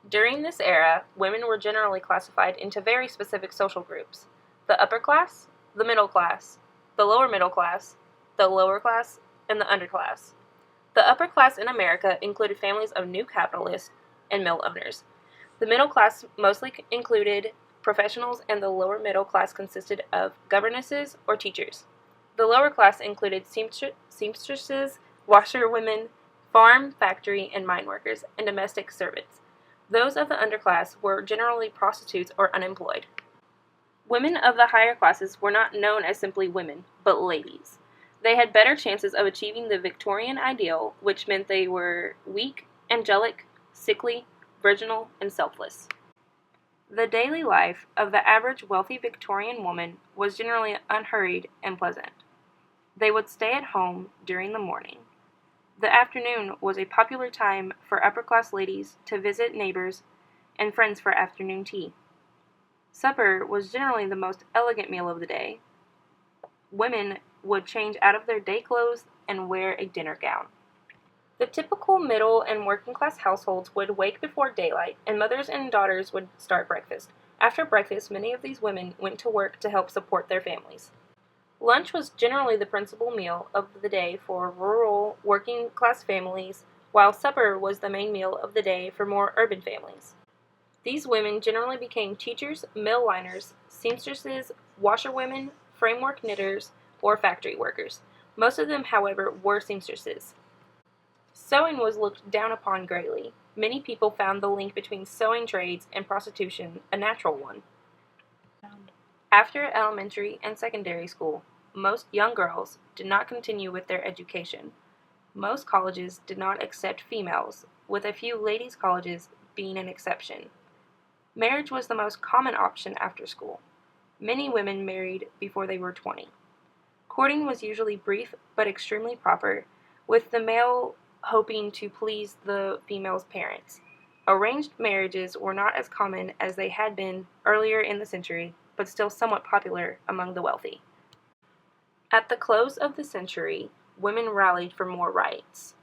During this era, women were generally classified into very specific social groups: the upper class, the middle class, the lower middle class, the lower class, and the underclass. The upper class in America included families of new capitalists and mill owners. The middle class mostly included professionals, and the lower middle class consisted of governesses or teachers. The lower class included seamstresses, washerwomen, farm, factory, and mine workers, and domestic servants. Those of the underclass were generally prostitutes or unemployed. Women of the higher classes were not known as simply women, but ladies. They had better chances of achieving the Victorian ideal, which meant they were weak, angelic, sickly, virginal, and selfless. The daily life of the average wealthy Victorian woman was generally unhurried and pleasant. They would stay at home during the morning. The afternoon was a popular time for upper-class ladies to visit neighbors and friends for afternoon tea. Supper was generally the most elegant meal of the day. Women would change out of their day clothes and wear a dinner gown. The typical middle and working-class households would wake before daylight, and mothers and daughters would start breakfast. After breakfast, many of these women went to work to help support their families. Lunch was generally the principal meal of the day for rural, working-class families, while supper was the main meal of the day for more urban families. These women generally became teachers, mill liners, seamstresses, washerwomen, framework knitters, or factory workers. Most of them, however, were seamstresses. Sewing was looked down upon greatly. Many people found the link between sewing trades and prostitution a natural one. After elementary and secondary school, most young girls did not continue with their education. Most colleges did not accept females, with a few ladies' colleges being an exception. Marriage was the most common option after school. Many women married before they were 20. Courting was usually brief but extremely proper, with the male hoping to please the female's parents. Arranged marriages were not as common as they had been earlier in the century, but still somewhat popular among the wealthy. At the close of the century, women rallied for more rights.